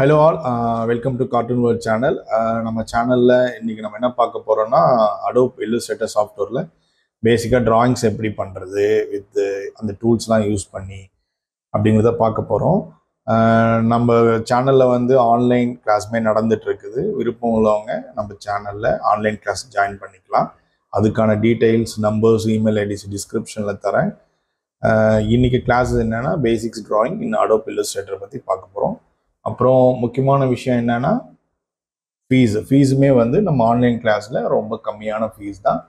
Hello all, welcome to Cartoon World channel. நம்ம சேனல்ல இன்னைக்கு நம்ம என்ன பார்க்க போறோம்னா Adobe Illustrator சாஃப்ட்வேர்ல பேசிக்கா டிராயிங்ஸ் எப்படி பண்றது வித் அந்த டூல்ஸ்லாம் யூஸ் பண்ணி அப்படிங்கிறத பார்க்க போறோம். நம்ம சேனல்ல வந்து ஆன்லைன் கிளாஸ்மே நடந்துட்டு இருக்குது. விருப்பம் உள்ளவங்க நம்ம சேனல்ல ஆன்லைன் கிளாஸ் ஜாயின் பண்ணிக்கலாம். அதுக்கான டீடைல்ஸ், நம்பர்ஸ், இமெயில் ஐடிஸ் டிஸ்கிரிப்ஷன்ல தரேன். இன்னைக்கு கிளாஸ் என்னன்னா பேசிக்ஸ் டிராயிங் இன் Adobe Illustrator பத்தி பார்க்க போறோம். அப்புறம் முக்கியமான விஷயம் என்னன்னா ஃபீஸுமே வந்து நம்ம ஆன்லைன் கிளாஸில் ரொம்ப கம்மியான ஃபீஸ் தான்.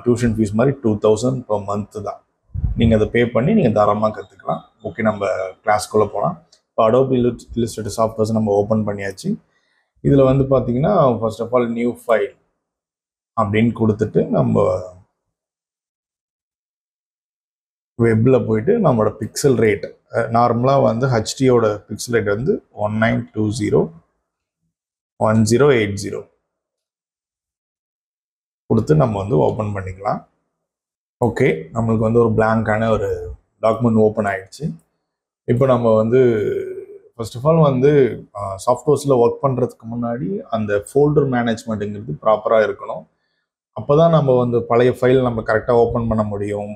டியூஷன் ஃபீஸ் மாதிரி 2000 per month தான். நீங்கள் அதை பே பண்ணி நீங்கள் தாராளமாக கற்றுக்கலாம். ஓகே, நம்ம கிளாஸ்க்குள்ளே போகலாம். இப்போ Adobe Illustrator சாஃப்ட்வேர்ஸ் நம்ம ஓப்பன் பண்ணியாச்சு. இதில் வந்து பார்த்தீங்கன்னா first of all new file அப்படின்னு கொடுத்துட்டு நம்ம வெப்பில் போயிட்டு நம்மளோட பிக்சல் ரேட் நார்மலாக வந்து ஹெச்டியோட பிக்சல் ரேட் வந்து 19201080 கொடுத்து நம்ம வந்து ஓப்பன் பண்ணிக்கலாம். ஓகே, நம்மளுக்கு வந்து ஒரு பிளாங்கான ஒரு டாக்குமெண்ட் ஓப்பன் ஆயிடுச்சு. இப்போ நம்ம வந்து ஃபர்ஸ்ட் ஆஃப் ஆல் வந்து சாஃப்ட்வேர்ஸில் ஒர்க் பண்ணுறதுக்கு முன்னாடி அந்த ஃபோல்டர் மேனேஜ்மெண்ட்டுங்கிறது ப்ராப்பராக இருக்கணும். அப்போ தான் நம்ம வந்து பழைய ஃபைல் நம்ம கரெக்டாக ஓப்பன் பண்ண முடியும்.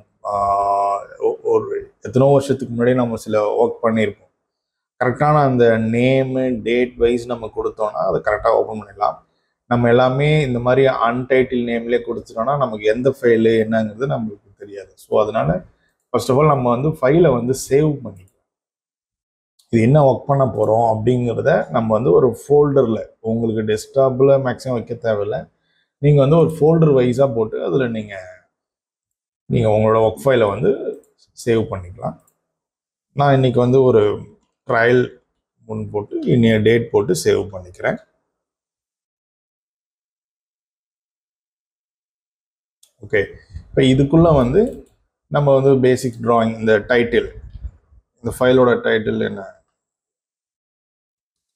ஒரு எத்தனோ வருஷத்துக்கு முன்னாடி நம்ம சில ஒர்க் பண்ணியிருப்போம். கரெக்டான அந்த நேமு டேட் வைஸ் நம்ம கொடுத்தோன்னா அதை கரெக்டாக ஓப்பன் பண்ணிடலாம். நம்ம எல்லாமே இந்த மாதிரி அன்டைட்டில் நேம்லேயே கொடுத்துட்டோம்னா நமக்கு எந்த ஃபைலு என்னங்கிறது நம்மளுக்கு தெரியாது. ஸோ அதனால ஃபர்ஸ்ட் ஆஃப் ஆல் நம்ம வந்து ஃபைலை வந்து சேவ் பண்ணிக்கலாம். இது என்ன ஒர்க் பண்ண போகிறோம் அப்படிங்கிறத நம்ம வந்து ஒரு ஃபோல்டரில், உங்களுக்கு டெஸ்க்டாப்பில் மேக்ஸிமம் வைக்க தேவையில்லை, நீங்கள் வந்து ஒரு ஃபோல்டர் வைஸாக போட்டு அதில் நீங்கள் உங்களோட ஒர்க் ஃபைலை வந்து சேவ் பண்ணிக்கலாம். நான் இன்னைக்கு வந்து ஒரு ட்ரையல் போட்டு இன்னைய டேட் போட்டு சேவ் பண்ணிக்கிறேன். ஓகே, இப்போ இதுக்குள்ள வந்து நம்ம வந்து பேசிக் டிராயிங், இந்த டைட்டில், இந்த ஃபைலோட டைட்டில் என்ன,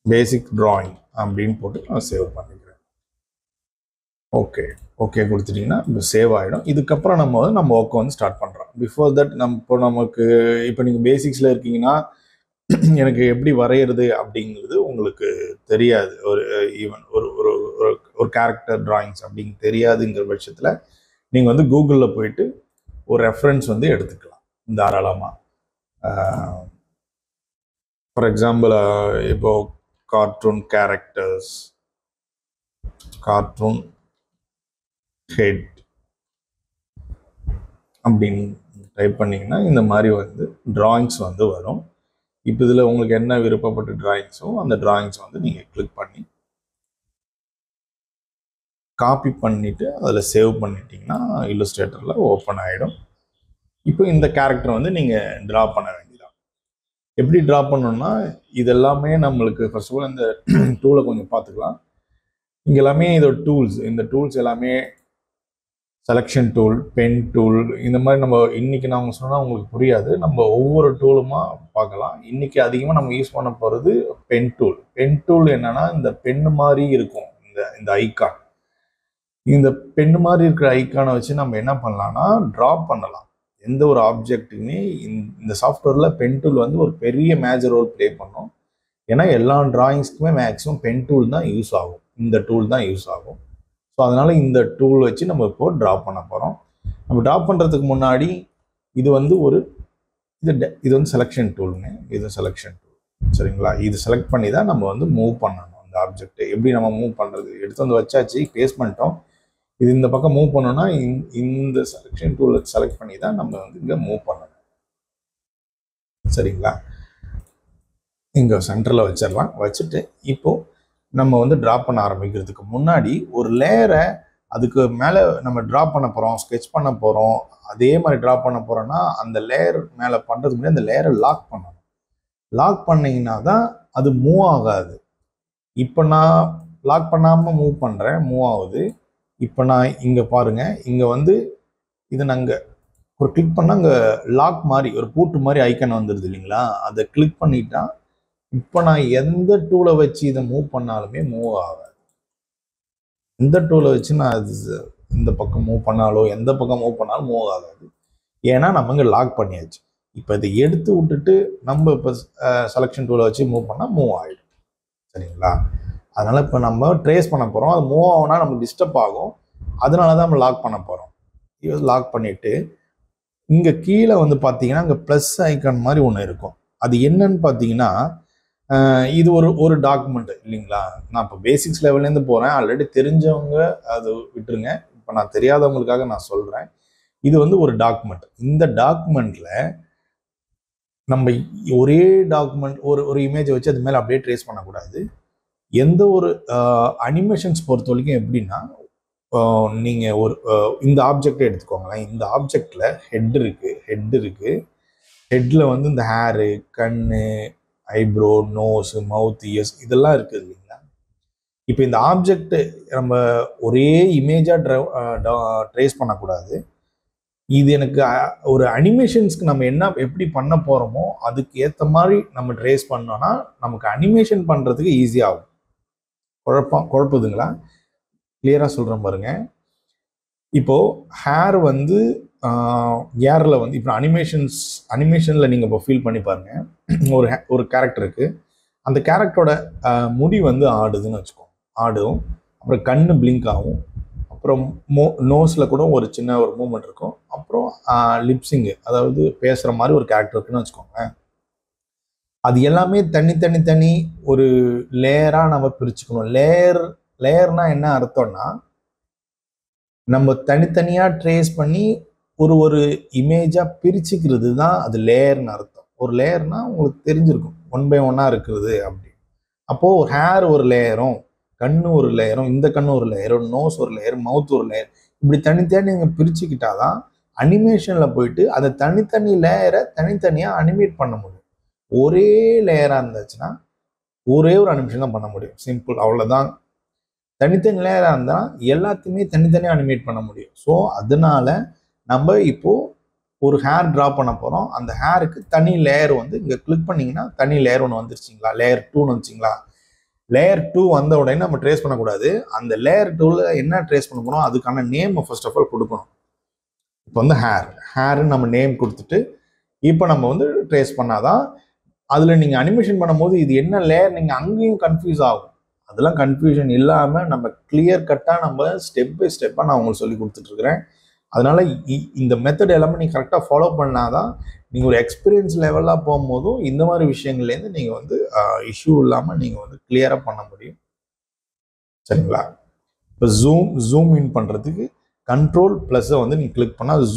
பேசிக் டிராயிங் அப்படின்னு போட்டு நான் சேவ் பண்ணிக்கிறேன். ஓகே ஓகே கொடுத்துட்டிங்கன்னா இப்போ சேவ் ஆகிடும். இதுக்கப்புறம் நம்ம ஒர்க்கை வந்து ஸ்டார்ட் பண்ணுறோம். பிஃபோர் தட் இப்போ நீங்கள் பேசிக்ஸில் இருக்கீங்கன்னா எனக்கு எப்படி வரைகிறது அப்படிங்கிறது உங்களுக்கு தெரியாது. ஈவன் ஒரு கேரக்டர் டிராயிங்ஸ் அப்படிங்க தெரியாதுங்கிற பட்சத்தில் நீங்கள் வந்து கூகுளில் போயிட்டு ஒரு ரெஃபரன்ஸ் வந்து எடுத்துக்கலாம் தாராளமாக. ஃபார் எக்ஸாம்பிள் இப்போ கார்ட்டூன் கேரக்டர்ஸ், கார்ட்டூன் ஹெட் அப்படின்னு டைப் பண்ணிங்கன்னா இந்த மாதிரி வந்து டிராயிங்ஸ் வந்து வரும். இப்போ இதில் உங்களுக்கு என்ன விருப்பப்பட்ட டிராயிங்ஸோ அந்த டிராயிங்ஸ் வந்து நீங்கள் கிளிக் பண்ணி காப்பி பண்ணிவிட்டு அதில் சேவ் பண்ணிட்டீங்கன்னா இல்லுஸ்ட்ரேட்டரில் ஓப்பன் ஆகிடும். இப்போ இந்த கேரக்டர் வந்து நீங்கள் ட்ரா பண்ண வேண்டியதான். எப்படி ட்ரா பண்ணணும்னா இதெல்லாமே நம்மளுக்கு ஃபர்ஸ்ட் ஆஃப் ஆல் இந்த டூலை கொஞ்சம் பார்த்துக்கலாம். இங்கே எல்லாமே இதோட டூல்ஸ், இந்த டூல்ஸ் எல்லாமே செலெக்ஷன் டூல், பென் டூல், இந்த மாதிரி நம்ம இன்னைக்கு நாங்கள் சொன்னால் உங்களுக்கு புரியாது. நம்ம ஒவ்வொரு டூலுமா பார்க்கலாம். இன்னைக்கு அதிகமாக நம்ம யூஸ் பண்ண போகிறது பென் டூல். பென் டூல் என்னன்னா இந்த பென்னு மாதிரி இருக்கும் இந்த ஐக்கான். இந்த பென்னு மாதிரி இருக்கிற ஐக்கானை வச்சு நம்ம என்ன பண்ணலாம்னா ட்ரா பண்ணலாம். எந்த ஒரு ஆப்ஜெக்ட்டுமே இந்த சாஃப்ட்வேரில் பென் டூல் வந்து ஒரு பெரிய மேஜர் ரோல் ப்ளே பண்ணும். ஏன்னா எல்லா டிராயிங்ஸ்க்குமே மேக்ஸிமம் பென் டூல் தான் யூஸ் ஆகும், இந்த டூல் தான் யூஸ் ஆகும். ஸோ அதனால இந்த டூல் வச்சு நம்ம இப்போ ட்ரா பண்ண போகிறோம். நம்ம ட்ரா பண்ணுறதுக்கு முன்னாடி இது வந்து இது வந்து செலெக்ஷன் டூலுங்க. இது செலெக்ஷன் டூல், சரிங்களா? இது செலக்ட் பண்ணி தான் நம்ம வந்து மூவ் பண்ணணும். அந்த ஆப்ஜெக்டை எப்படி நம்ம மூவ் பண்ணுறது, எடுத்து வந்து வச்சாச்சு, பேஸ்ட் பண்ணிட்டோம். இது இந்த பக்கம் மூவ் பண்ணோம்னா இந்த செலெக்ஷன் டூலை செலக்ட் பண்ணி தான் நம்ம வந்து இங்கே மூவ் பண்ணணும், சரிங்களா? இங்கே சென்டரில் வச்சிடலாம். வச்சுட்டு இப்போது நம்ம வந்து ட்ரா பண்ண ஆரம்பிக்கிறதுக்கு முன்னாடி ஒரு லேயரை அதுக்கு மேலே நம்ம ட்ரா பண்ண போகிறோம், ஸ்கெட்ச் பண்ண போகிறோம். அதே மாதிரி ட்ரா பண்ண போகிறோன்னா அந்த லேயர் மேலே பண்ணுறதுக்கு முன்னாடி அந்த லேயரை லாக் பண்ணணும். லாக் பண்ணிங்கன்னா தான் அது மூவ் ஆகாது. இப்போ நான் லாக் பண்ணாமல் மூவ் பண்ணுறேன், மூவ் ஆகுது. இப்போ நான் இங்கே பாருங்கள், இங்கே வந்து இது நாங்கள் ஒரு கிளிக் பண்ணால் அங்கே லாக் மாதிரி ஒரு பூட்டு மாதிரி ஐக்கன் வந்துடுது இல்லைங்களா? அதை கிளிக் பண்ணிட்டா இப்போ நான் எந்த டூலை வச்சு இதை மூவ் பண்ணாலுமே மூவ் ஆகாது. இந்த டூலை வச்சு நான் இந்த பக்கம் மூவ் பண்ணாலோ எந்த பக்கம் மூவ் பண்ணாலும் மூவ் ஆகாது. ஏன்னா நம்ம இங்கே லாக் பண்ணியாச்சு. இப்போ இதை எடுத்து விட்டுட்டு நம்ம இப்போ செலெக்ஷன் டூலை வச்சு மூவ் பண்ணால் மூவ் ஆகிடும். சரிங்களா? அதனால் இப்போ நம்ம ட்ரேஸ் பண்ண போகிறோம். அது மூவ் ஆகுனா நமக்கு டிஸ்டர்ப் ஆகும். அதனால தான் நம்ம லாக் பண்ண போகிறோம். இது லாக் பண்ணிவிட்டு இங்கே கீழே வந்து பார்த்தீங்கன்னா இங்கே ப்ளஸ் ஐக்கான் மாதிரி ஒன்று இருக்கும். அது என்னன்னு பார்த்தீங்கன்னா இது ஒரு டாக்குமெண்ட் இல்லைங்களா? நான் இப்போ பேசிக்ஸ் லெவல்லேருந்து போகிறேன். ஆல்ரெடி தெரிஞ்சவங்க அது விட்டுருங்க. இப்போ நான் தெரியாதவங்களுக்காக நான் சொல்கிறேன். இது வந்து ஒரு டாக்குமெண்ட். இந்த டாக்குமெண்ட்டில் நம்ம ஒரே டாக்குமெண்ட் ஒரு இமேஜை வச்சு அது மேலே அப்படியே ட்ரேஸ் பண்ணக்கூடாது. எந்த ஒரு அனிமேஷன்ஸ் பொறுத்த வரைக்கும் எப்படின்னா, நீங்கள் இந்த ஆப்ஜெக்டை எடுத்துக்கோங்களேன். இந்த ஆப்ஜெக்டில் ஹெட் இருக்குது. ஹெட்டில் வந்து இந்த ஹேரு, கண்ணு, ஐப்ரோ, நோஸு, மவுத், இயர்ஸ் இதெல்லாம் இருக்குது இல்லைங்களா? இப்போ இந்த ஆப்ஜெக்ட் நம்ம ஒரே இமேஜாக ட்ரேஸ் பண்ணக்கூடாது. இது எனக்கு ஒரு அனிமேஷன்ஸ்க்கு நம்ம எப்படி பண்ண போகிறோமோ அதுக்கு ஏற்ற மாதிரி நம்ம ட்ரேஸ் பண்ணோன்னா நமக்கு அனிமேஷன் பண்ணுறதுக்கு ஈஸியாகும். குழப்புதுங்களா? கிளியராக சொல்கிறேன் பாருங்க. இப்போது ஹேர் வந்து ஏரில் வந்து இப்போ அனிமேஷனில் நீங்கள் இப்போ ஃபீல் பண்ணி பாருங்கள். ஒரு கேரக்டர் இருக்குது. அந்த கேரக்டரோட முடி வந்து ஆடுதுன்னு வச்சுக்கோங்க. ஆடும். அப்புறம் கண்ணு பிளிங்க் ஆகும். அப்புறம் நோஸில் கூட ஒரு சின்ன ஒரு மூமெண்ட் இருக்கும். அப்புறம் லிப்ஸிங்கு, அதாவது பேசுகிற மாதிரி ஒரு கேரக்டர் இருக்குன்னு வச்சுக்கோங்க. அது எல்லாமே தனி ஒரு லேயராக நம்ம பிரிச்சுக்கணும். லேயர்னா என்ன அர்த்தம்னா, நம்ம தனித்தனியாக ட்ரேஸ் பண்ணி ஒரு இமேஜாக பிரிச்சுக்கிறது தான் அது லேயர்னு அர்த்தம். ஒரு லேயர்னா உங்களுக்கு தெரிஞ்சிருக்கும் 1 by 1 இருக்குது அப்படி. அப்போது ஒரு ஹேர் ஒரு லேயரும், கண்ணு ஒரு லேயரும், இந்த கண்ணு ஒரு லேயரும், நோஸ் ஒரு லேயர், மவுத் ஒரு லேயர், இப்படி தனித்தனியாக நீங்கள் பிரிச்சுக்கிட்டாதான் அனிமேஷனில் போயிட்டு அந்த தனித்தனி லேயரை தனித்தனியாக அனிமேட் பண்ண முடியும். ஒரே லேயராக இருந்துச்சுன்னா ஒரே ஒரு அனிமேஷன் தான் பண்ண முடியும். சிம்பிள், அவ்வளோதான். தனித்தனி லேயராக இருந்தால் எல்லாத்தையுமே தனித்தனியாக அனிமேட் பண்ண முடியும். ஸோ அதனால நம்ம இப்போது ஒரு ஹேர் ட்ரா பண்ண போகிறோம். அந்த ஹேருக்கு தனி லேயர் வந்து இங்கே கிளிக் பண்ணிங்கன்னா தனி லேயர் ஒன்று வந்துருச்சிங்களா, லேயர் 2ன்னு வந்துச்சிங்களா. லேயர் 2 வந்த உடனே நம்ம ட்ரேஸ் பண்ணக்கூடாது. அந்த லேயர் 2வில் என்ன ட்ரேஸ் பண்ண போகிறோம் அதுக்கான நேம் ஃபர்ஸ்ட் ஆஃப் ஆல் கொடுக்கணும். இப்போ வந்து ஹேருன்னு நம்ம நேம் கொடுத்துட்டு இப்போ நம்ம வந்து ட்ரேஸ் பண்ணாதான் அதில் நீங்கள் அனிமேஷன் பண்ணும்போது இது என்ன லேயர் நீங்கள் அங்கேயும் கன்ஃபியூஸ் ஆகும். அதெல்லாம் கன்ஃபியூஷன் இல்லாமல் நம்ம கிளியர் கட்டாக நம்ம ஸ்டெப் பை ஸ்டெப்பாக நான் உங்களுக்கு சொல்லி கொடுத்துட்ருக்குறேன். அதனால் இந்த மெத்தட் எல்லாமே நீங்கள் கரெக்டாக ஃபாலோ பண்ணாதான் நீங்கள் ஒரு எக்ஸ்பீரியன்ஸ் லெவலாக போகும்போதும் இந்த மாதிரி விஷயங்கள்லேருந்து நீங்கள் வந்து இஷ்யூ இல்லாமல் நீங்கள் வந்து கிளியராக பண்ண முடியும். சரிங்களா? இப்போ ஜூம் இன் பண்ணுறதுக்கு கண்ட்ரோல் ப்ளஸ்ஸை வந்து நீங்கள் கிளிக் பண்ணால் அது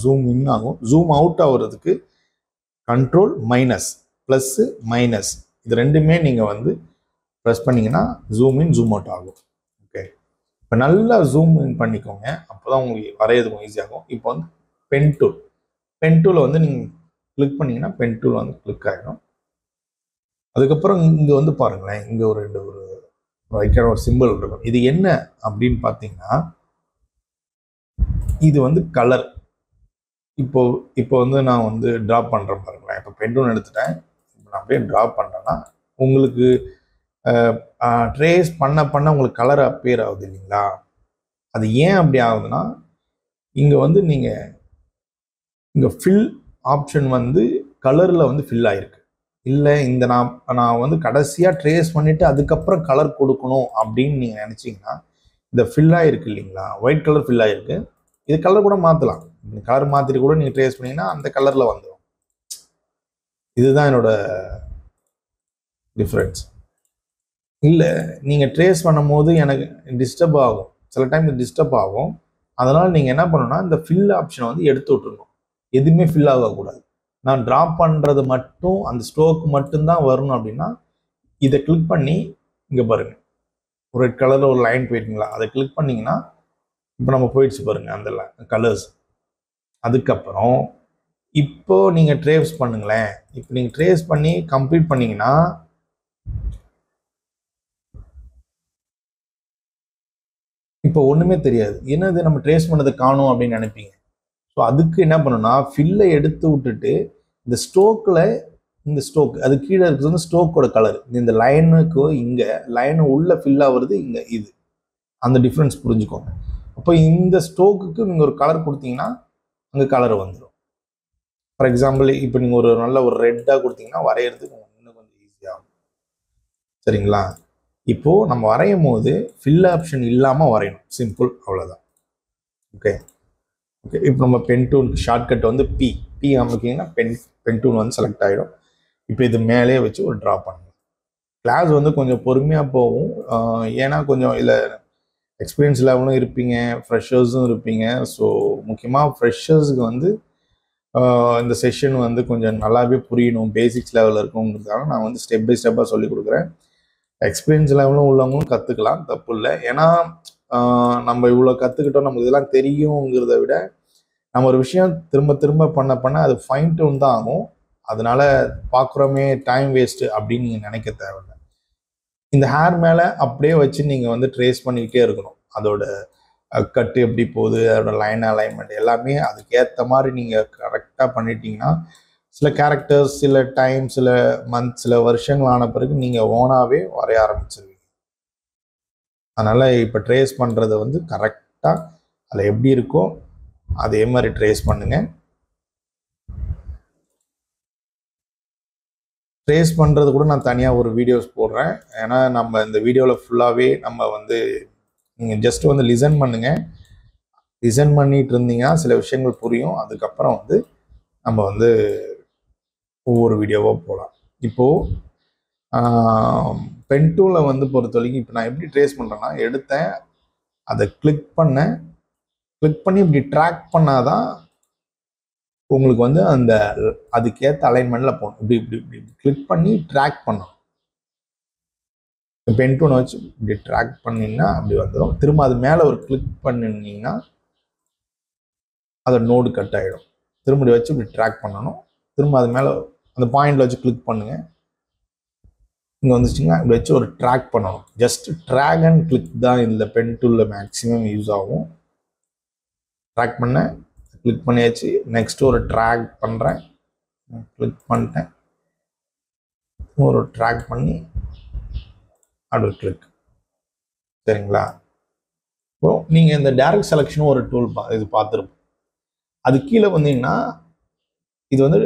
ஜூம் இன் ஆகும். ஜூம் அவுட் ஆகுறதுக்கு கண்ட்ரோல் மைனஸ், ப்ளஸ்ஸு மைனஸ், இது ரெண்டுமே நீங்கள் வந்து ப்ரெஸ் பண்ணிங்கன்னா ஜூம் இன் ஜூம் அவுட் ஆகும். ஓகே, இப்போ நல்லா ஜூம் இன் பண்ணிக்கோங்க. அப்போ தான் உங்களுக்கு வரையறதுக்கும் ஈஸியாகும். இப்போ வந்து பென் டூலை வந்து நீங்கள் கிளிக் பண்ணிங்கன்னா பென் டூல் வந்து கிளிக் ஆகிடும். அதுக்கப்புறம் இங்கே வந்து பாருங்களேன், இங்கே ஒரு வைக்கிற ஒரு சிம்பிள் இருக்கும். இது என்ன அப்படின்னு பார்த்தீங்கன்னா, இது வந்து கலர். இப்போ வந்து நான் வந்து ட்ரா பண்ணுறேன் பாருங்களேன். இப்போ பென் டூல் எடுத்துட்டேன். இப்போ நான் அப்படியே ட்ரா பண்ணுறேன்னா உங்களுக்கு ட்ரேஸ் பண்ண உங்களுக்கு கலர் அப்பியர் ஆகுது இல்லைங்களா? அது ஏன் அப்படி ஆகுதுன்னா, இங்கே வந்து நீங்கள் இங்கே ஃபில் ஆப்ஷன் வந்து கலரில் வந்து ஃபில் ஆகிருக்கு. இல்லை இந்த நான் வந்து கடைசியாக ட்ரேஸ் பண்ணிவிட்டு அதுக்கப்புறம் கலர் கொடுக்கணும் அப்படின்னு நீங்கள் நினச்சிங்கன்னா, இந்த ஃபில் ஆகிருக்கு இல்லைங்களா, ஒயிட் கலர் ஃபில் ஆகிருக்கு. இது கலர் கூட மாற்றலாம். கலர் மாற்றிட்டு கூட நீங்கள் ட்ரேஸ் பண்ணிங்கன்னா அந்த கலரில் வந்துடும். இதுதான் என்னோட டிஃப்ரென்ஸ். இல்லை நீங்கள் ட்ரேஸ் பண்ணும் போது எனக்கு டிஸ்டர்ப் ஆகும், சில டைம் டிஸ்டர்ப் ஆகும். அதனால் நீங்கள் என்ன பண்ணணும்னா இந்த ஃபில் ஆப்ஷனை வந்து எடுத்து விட்டுருணும். எதுவுமே ஃபில் ஆகக்கூடாது. நான் ட்ரா பண்ணுறது மட்டும் அந்த ஸ்ட்ரோக் மட்டும்தான் வரணும் அப்படின்னா இதை கிளிக் பண்ணி இங்கே பாருங்கள், ஒரு ரெட் கலரில் ஒரு லைன் போயிருக்கீங்களா, அதை கிளிக் பண்ணிங்கன்னா இப்போ நம்ம போயிடுச்சு பாருங்கள் அந்த கலர்ஸ். அதுக்கப்புறம் இப்போ நீங்கள் ட்ரேஸ் பண்ணுங்களேன். இப்போ நீங்கள் ட்ரேஸ் பண்ணி கம்ப்ளீட் பண்ணிங்கன்னா இப்போ ஒன்றுமே தெரியாது. என்னது நம்ம ட்ரேஸ் பண்ணதை காணும் அப்படின்னு நினைப்பீங்க. ஸோ அதுக்கு என்ன பண்ணணும்னா ஃபில்லை எடுத்து விட்டுட்டு இந்த ஸ்ட்ரோக்கில் இந்த ஸ்ட்ரோக் அது கீழே இருக்கிறது வந்து ஸ்ட்ரோக்கோட கலர். இந்த லைனுக்கு இங்கே லைனு உள்ளே ஃபில் ஆகுறது இங்கே, இது அந்த டிஃப்ரென்ஸ் புரிஞ்சுக்கோங்க. அப்போ இந்த ஸ்ட்ரோக்குக்கு நீங்கள் ஒரு கலர் கொடுத்தீங்கன்னா அங்கே கலர் வந்துடும். ஃபார் எக்ஸாம்பிள் இப்போ நீங்கள் ஒரு நல்ல ஒரு ரெட்டாக கொடுத்தீங்கன்னா வரைகிறதுக்கு இன்னும் கொஞ்சம் ஈஸியாகும். சரிங்களா? இப்போது நம்ம வரையும் போது ஃபில் ஆப்ஷன் இல்லாமல் வரையணும், சிம்பிள், அவ்வளோதான். Okay okay. இப்போ நம்ம பென் டூல் ஷார்ட்கட் வந்து பி அமைக்கிங்கன்னா பென் டூல் வந்து செலக்ட் ஆகிடும். இப்போ இது மேலே வச்சு ஒரு ட்ரா பண்ணுங்க. கிளாஸ் வந்து கொஞ்சம் பொறுமையாக போகும், ஏன்னா கொஞ்சம் இதில் எக்ஸ்பீரியன்ஸ் லெவலும் இருப்பீங்க, ஃப்ரெஷர்ஸும் இருப்பீங்க. ஸோ முக்கியமாக ஃப்ரெஷர்ஸுக்கு வந்து இந்த செஷன் வந்து கொஞ்சம் நல்லாவே புரியணும், பேசிக்ஸ் லெவலில் இருக்குங்கிறதுக்காக நான் வந்து ஸ்டெப் பை ஸ்டெப்பாக சொல்லி கொடுக்குறேன். எக்ஸ்பீரியன்ஸ் லெவலும் உள்ளவங்களும் கற்றுக்கலாம், தப்பு இல்லை. ஏன்னா நம்ம இவ்வளோ கற்றுக்கிட்டோம், நமக்கு இதெல்லாம் தெரியுங்கிறத விட நம்ம ஒரு விஷயம் திரும்ப திரும்ப பண்ண அது ஃபைன் டியூன் தான் ஆகும். அதனால பார்க்குறோமே டைம் வேஸ்ட்டு அப்படின்னு நீங்கள் நினைக்க தேவையில்லை. இந்த ஹேர் மேலே அப்படியே வச்சு நீங்கள் வந்து ட்ரேஸ் பண்ணிக்கிட்டே இருக்கணும். அதோட கட்டு எப்படி போகுது, அதோட லைன் அலைன்மெண்ட் எல்லாமே அதுக்கேற்ற மாதிரி நீங்கள் கரெக்டாக பண்ணிட்டீங்கன்னா சில கேரக்டர்ஸ், சில டைம், சில மந்த், சில வருஷங்கள் ஆன பிறகு நீங்கள் ஓனாகவே வரைய ஆரம்பிச்சிருவீங்க. அதனால் இப்போ ட்ரேஸ் பண்ணுறத வந்து கரெக்டாக அதில் எப்படி இருக்கோ அதே மாதிரி ட்ரேஸ் பண்ணுங்க. ட்ரேஸ் பண்ணுறது கூட நான் தனியாக ஒரு வீடியோஸ் போடுறேன். ஏன்னா நம்ம இந்த வீடியோவில் ஃபுல்லாகவே நம்ம வந்து நீங்கள் ஜஸ்ட் வந்து லிசன் பண்ணுங்கள். லிசன் பண்ணிட்டு இருந்தீங்கன்னா சில விஷயங்கள் புரியும். அதுக்கப்புறம் வந்து நம்ம வந்து ஒவ்வொரு வீடியோவாக போகலாம். இப்போது பென் டூலை வந்து பொறுத்த வரைக்கும் இப்போ நான் எப்படி ட்ரேஸ் பண்ணுறேன்னா, எடுத்தேன், அதை கிளிக் பண்ணி இப்படி ட்ராக் பண்ணாதான் உங்களுக்கு வந்து அந்த அதுக்கேற்ற அலைன்மெண்ட்டில் போகணும். இப்படி இப்படி இப்படி கிளிக் பண்ணி ட்ராக் பண்ணணும். பென் டூனை வச்சு இப்படி ட்ராக் பண்ணிங்கன்னா அப்படி வந்துடும். திரும்ப அது மேலே ஒரு கிளிக் பண்ணிங்கன்னா அதோட நோடு கட் ஆகிடும். திரும்ப வச்சு இப்படி ட்ராக் பண்ணணும். திரும்ப அது மேலே அந்த பாயிண்டில் வச்சு கிளிக் பண்ணுங்கள். இங்கே வந்துச்சுங்கன்னா இப்படி வச்சு ஒரு ட்ராக் பண்ணணும். ஜஸ்ட் ட்ராக் அண்ட் கிளிக் தான் இதில் பென் டூலில் மேக்ஸிமம் யூஸ் ஆகும். ட்ராக் பண்ண கிளிக் பண்ணியாச்சு. நெக்ஸ்ட் ஒரு ட்ராக் பண்ணுறேன், கிளிக் பண்ணிட்டேன், ஒரு ட்ராக் பண்ணி அப்படி கிளிக். சரிங்களா? இப்போ நீங்கள் இந்த டைரக்ட் செலெக்ஷனும் ஒரு டூல் இது பார்த்துருப்போம். அது கீழே வந்தீங்கன்னா இது வந்து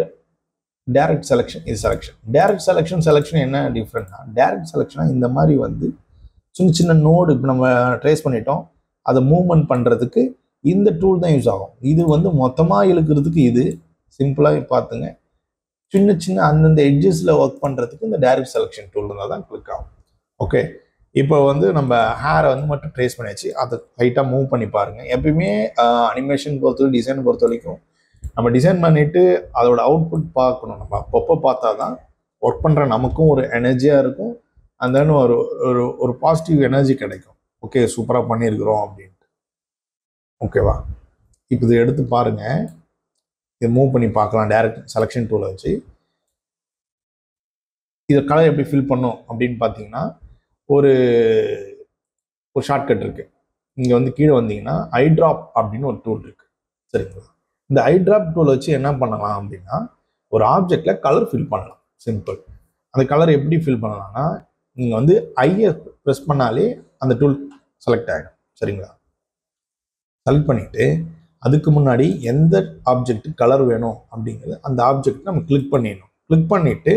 டைரக்ட் செலெக்ஷன், இது செலெக்ஷன். டைரக்ட் செலெக்ஷன் என்ன டிஃப்ரெண்ட்னா, டைரக்ட் செலெக்ஷனாக இந்த மாதிரி வந்து சின்ன சின்ன நோடு இப்போ நம்ம ட்ரேஸ் பண்ணிட்டோம், அதை மூவ்மெண்ட் பண்ணுறதுக்கு இந்த டூல் தான் யூஸ் ஆகும். இது வந்து மொத்தமாக இழுக்கிறதுக்கு இது சிம்பிளாக பார்த்துங்க. சின்ன சின்ன அந்தந்த எட்ஜஸில் ஒர்க் பண்ணுறதுக்கு இந்த டைரக்ட் செலெக்ஷன் டூல் இருந்தால் தான் கிளிக் ஆகும். ஓகே, இப்போ வந்து நம்ம ஹேரை வந்து மட்டும் ட்ரேஸ் பண்ணியாச்சு. அதை லைட்டாக மூவ் பண்ணி பாருங்கள். எப்பயுமே அனிமேஷன் பொறுத்தவரைக்கும், டிசைன் பொறுத்த வரைக்கும் நம்ம டிசைன் பண்ணிவிட்டு அதோட அவுட்புட் பார்க்கணும். நம்ம அப்பப்போ பார்த்தா தான் ஒர்க் பண்ணுற நமக்கும் ஒரு எனர்ஜியாக இருக்கும். அண்ட் தென் ஒரு ஒரு ஒரு பாசிட்டிவ் எனர்ஜி கிடைக்கும். ஓகே, சூப்பராக பண்ணியிருக்கிறோம் அப்படின்ட்டு. ஓகேவா? இப்போ இதை எடுத்து பாருங்கள், இதை மூவ் பண்ணி பார்க்கலாம் டைரக்ட் செலெக்ஷன் டூலை வச்சு. இதை கலர் எப்படி ஃபில் பண்ணோம் அப்படின்னு பார்த்தீங்கன்னா, ஒரு ஷார்ட்கட் இருக்குது. இங்கே வந்து கீழே வந்தீங்கன்னா ஐட்ராப் அப்படின்னு ஒரு டூல் இருக்குது. சரிங்களா? இந்த ஐட்ராப் டூலை வச்சு என்ன பண்ணலாம் அப்படின்னா, ஒரு ஆப்ஜெக்டில் கலர் ஃபில் பண்ணலாம். சிம்பிள். அந்த கலர் எப்படி ஃபில் பண்ணலாம்னா, நீங்கள் வந்து ஐயை ப்ரெஸ் பண்ணாலே அந்த டூல் செலக்ட் ஆகிடும். சரிங்களா? செலக்ட் பண்ணிவிட்டு அதுக்கு முன்னாடி எந்த ஆப்ஜெக்ட் கலர் வேணும் அப்படிங்கிறது அந்த ஆப்ஜெக்ட் நம்ம கிளிக் பண்ணிடணும். கிளிக் பண்ணிவிட்டு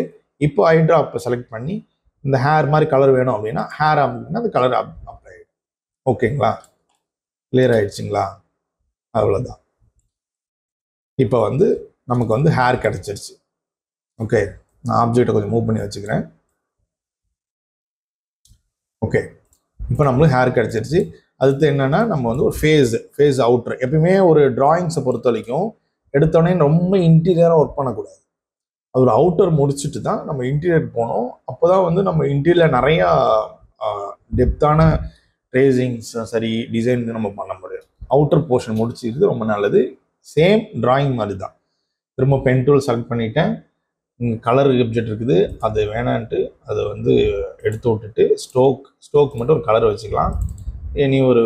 இப்போ ஐட்ராப்பை செலக்ட் பண்ணி இந்த ஹேர் மாதிரி கலர் வேணும் அப்படின்னா ஹேர் அப்படின்னா அந்த கலர் அப்ளை ஆகிடும். ஓகேங்களா? கிளியர் ஆகிடுச்சிங்களா? அவ்வளோதான். இப்போ வந்து நமக்கு வந்து ஹேர் கிடச்சிருச்சு. ஓகே, நான் ஆப்ஜெக்டை கொஞ்சம் மூவ் பண்ணி வச்சுக்கிறேன். ஓகே, இப்போ நம்மளுக்கு ஹேர் கிடச்சிருச்சு. அடுத்து என்னென்னா, நம்ம வந்து ஒரு ஃபேஸ் அவுட்ரு. எப்பயுமே ஒரு டிராயிங்ஸை பொறுத்த வரைக்கும் எடுத்தோடனே ரொம்ப இன்டீரியராக ஒர்க் பண்ணக்கூடாது. அது ஒரு அவுட்டர் முடிச்சுட்டு தான் நம்ம இன்டீரியர் போனோம். அப்போ தான் வந்து நம்ம இன்டீரியர் நிறையா டெப்த்தான ட்ரேசிங்ஸ் சரி டிசைன் நம்ம பண்ண முடியும். அவுட்டர் போர்ஷன் முடிச்சுது ரொம்ப நல்லது. சேம் டிராயிங் மாதிரி தான். திரும்ப பென் டூல் செலக்ட் பண்ணிட்டேன். கலர் ஆப்ஜெக்ட் இருக்குது, அது வேணான்ட்டு அதை வந்து எடுத்து விட்டுட்டு ஸ்டோக் மட்டும் ஒரு கலர் வச்சுக்கலாம். இனி ஒரு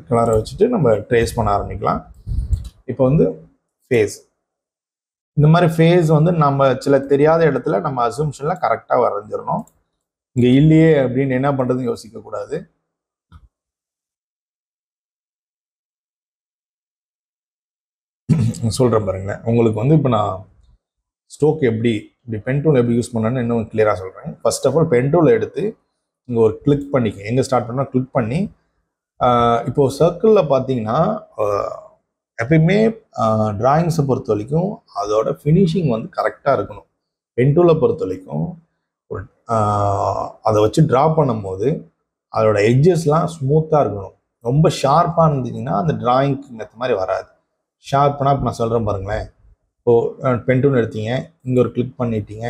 கலரை வச்சுட்டு நம்ம ட்ரேஸ் பண்ண ஆரம்பிக்கலாம். இப்போ வந்து ஃபேஸ், இந்த மாதிரி ஃபேஸ் வந்து நம்ம சில தெரியாத இடத்துல நம்ம அசம்ஷனில் கரெக்டாக வரைஞ்சிடணும். இங்கே இல்லையே அப்படின்னு என்ன பண்ணுறதுன்னு யோசிக்கக்கூடாது. சொல்கிறேன் பாருங்களேன். உங்களுக்கு வந்து இப்போ நான் ஸ்ட்ரோக் எப்படி இப்படி பென் டூல் எப்படி யூஸ் பண்ணணும்னு இன்னும் கிளியராக சொல்கிறேன். First of all pen tool எடுத்து இங்கே ஒரு கிளிக் பண்ணிக்க, எங்கே ஸ்டார்ட் பண்ணால் கிளிக் பண்ணி இப்போது சர்க்கிளில் பார்த்தீங்கன்னா எப்பயுமே டிராயிங்ஸை பொறுத்த வரைக்கும் அதோட ஃபினிஷிங் வந்து கரெக்டாக இருக்கணும். பென் டூலை பொறுத்த வரைக்கும் ஒரு அதை வச்சு ட்ரா பண்ணும்போது அதோட எட்ஜஸ்லாம் ஸ்மூத்தாக இருக்கணும். ரொம்ப ஷார்ப்பாக இருந்தீங்கன்னா அந்த டிராயிங்க்கு ஏற்ற மாதிரி வராது. ஷார்ப்னா இப்போ நான் சொல்கிறேன் பாருங்களேன். இப்போது பென் டூல் எடுத்தீங்க, இங்கே ஒரு கிளிக் பண்ணிட்டீங்க.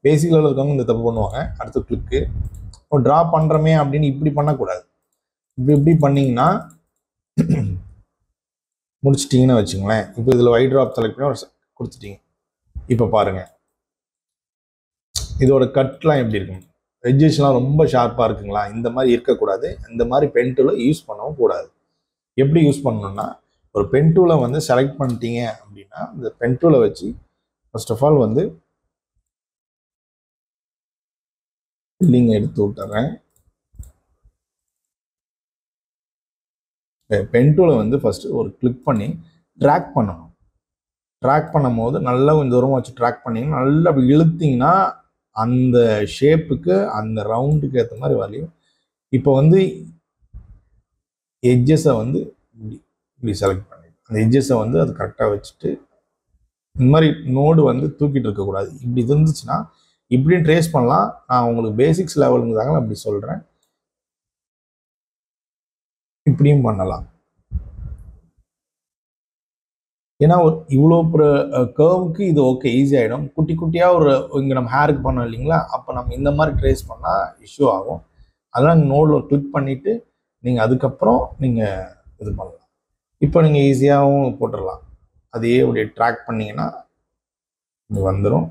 பேசிக் லெவலில் இருக்கவங்க இந்த தப்பு பண்ணுவாங்க. அடுத்து கிளிக்கு ட்ரா பண்ணுறமே அப்படின்னு இப்படி பண்ணக்கூடாது. இப்படி பண்ணிங்கன்னா முடிச்சிட்டிங்கன்னு வச்சுங்களேன். இப்போ இதில் ஒயிட் ட்ராப் செலக்ட் பண்ணி கொடுத்துட்டீங்க. இப்போ பாருங்கள் இதோட கட்லாம் எப்படி இருக்கும், எட்ஜஸ்லாம் ரொம்ப ஷார்ப்பாக இருக்குங்களா? இந்த மாதிரி இருக்கக்கூடாது. இந்த மாதிரி பென் டூலை யூஸ் பண்ணவும் கூடாது. எப்படி யூஸ் பண்ணணும்னா, ஒரு பென் டூலை வந்து செலக்ட் பண்ணிட்டீங்க அப்படின்னா இந்த பென் டூலை வச்சு ஃபர்ஸ்ட் ஆஃப் ஆல் வந்து ஃபில்லிங் எடுத்து விட்டுறேன். பென் டூலை வந்து ஃபஸ்ட்டு ஒரு கிளிக் பண்ணி ட்ராக் பண்ணணும். ட்ராக் பண்ணும் போது நல்லா கொஞ்சம் தூரமாக வச்சு ட்ராக் பண்ணிங்கன்னா நல்லா அப்படி இழுத்திங்கன்னா அந்த ஷேப்புக்கு அந்த ரவுண்டுக்கு ஏற்ற மாதிரி வரையும். இப்போ வந்து எட்ஜஸை வந்து இப்படி செலக்ட் பண்ணி அந்த எட்ஜஸை வந்து அது கரெக்டாக வச்சுட்டு இந்த மாதிரி நோடு வந்து தூக்கிட்டு இருக்கக்கூடாது. இப்படி இருந்துச்சுன்னா இப்படியும் ட்ரேஸ் பண்ணலாம். நான் உங்களுக்கு பேசிக்ஸ் லெவலுங்கிறதாங்க அப்படி சொல்கிறேன். இப்படியும் பண்ணலாம். ஏன்னா ஒரு இவ்வளோ கர்வுக்கு இது ஓகே ஈஸி ஆகிடும். குட்டி குட்டியாக ஒரு இங்கே நம்ம ஹேருக்கு பண்ணோம் இல்லைங்களா, அப்போ நம்ம இந்த மாதிரி ட்ரேஸ் பண்ணால் இஷ்யூ ஆகும். அதெல்லாம் நோடில் கிளிக் பண்ணிவிட்டு நீங்கள் அதுக்கப்புறம் நீங்கள் இது பண்ணலாம். இப்போ நீங்கள் ஈஸியாகவும் போட்டுடலாம். அதையே அப்படியே ட்ராக் பண்ணிங்கன்னா இது வந்துடும்.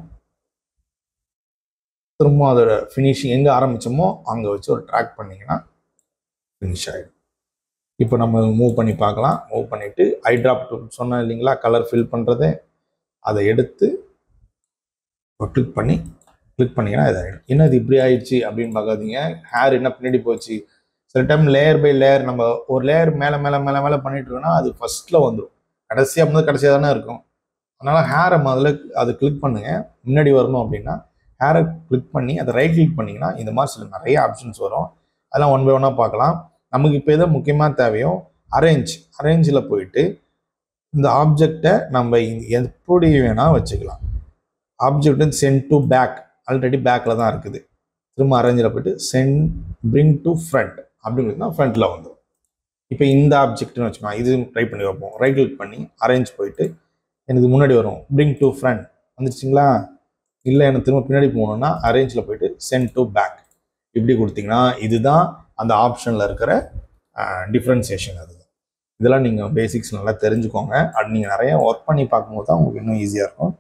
திரும்ப அதோட ஃபினிஷிங் எங்கே ஆரம்பித்தோமோ அங்கே வச்சு ஒரு ட்ராக் பண்ணிங்கன்னா ஃபினிஷ் ஆகிடும். இப்போ நம்ம மூவ் பண்ணி பார்க்கலாம். மூவ் பண்ணிவிட்டு ஐ ட்ராப் சொன்னேன் இல்லைங்களா, கலர் ஃபில் பண்ணுறது, அதை எடுத்து கிளிக் பண்ணிங்கன்னா இதாகிடும். என்ன இது இப்படி ஆயிடுச்சு அப்படின்னு பார்க்காதீங்க. ஹேர் என்ன பின்னாடி போச்சு. சில டைம் லேயர் பை லேயர் நம்ம ஒரு லேயர் மேலே மேலே மேலே மேலே பண்ணிட்டு இருக்கோம்னா அது ஃபர்ஸ்ட்டில் வந்துடும். கடைசியாக தானே இருக்கும். அதனால் ஹேரை முதல்ல அது கிளிக் பண்ணுங்கள். முன்னாடி வரணும் அப்படின்னா ஹேரை கிளிக் பண்ணி அதை ரைட் கிளிக் பண்ணிங்கன்னா இந்த மாதிரி சில நிறைய ஆப்ஷன்ஸ் வரும். அதெல்லாம் ஒன் பை ஒன்னாக பார்க்கலாம். நமக்கு இப்போ எதோ முக்கியமாக தேவையோ அரேஞ்சில் போயிட்டு இந்த ஆப்ஜெக்டை நம்ம எப்படி வேணால் வச்சுக்கலாம். ஆப்ஜெக்ட் வந்து சென்ட் டு பேக், ஆல்ரெடி பேக்கில் தான் இருக்குது. திரும்ப அரேஞ்சில் போயிட்டு பிரிங் டு ஃப்ரண்ட் அப்படிங்கிறது தான் ஃப்ரண்ட்டில் வந்துடும். இப்போ இந்த ஆப்ஜெக்ட்னு வச்சுக்கலாம். இது ட்ரை பண்ணி வைப்போம். ரைட் கிளிக் பண்ணி அரேஞ்ச் போயிட்டு எனக்கு முன்னாடி வரும் பிரிங் டு ஃப்ரண்ட் வந்துருச்சுங்களா. இல்லை எனக்கு திரும்ப பின்னாடி போகணுன்னா அரேஞ்சில் போயிட்டு சென்ட் டு பேக் இப்படி கொடுத்தீங்கன்னா இதுதான் அந்த ஆப்ஷனில் இருக்கிற டிஃப்ரென்சியேஷன். அது இதெல்லாம் நீங்கள் பேசிக்ஸ் நல்லா தெரிஞ்சுக்கோங்க. அது நீங்கள் நிறைய ஒர்க் பண்ணி பார்க்கும்போது தான் உங்களுக்கு இன்னும் ஈஸியாக இருக்கும்.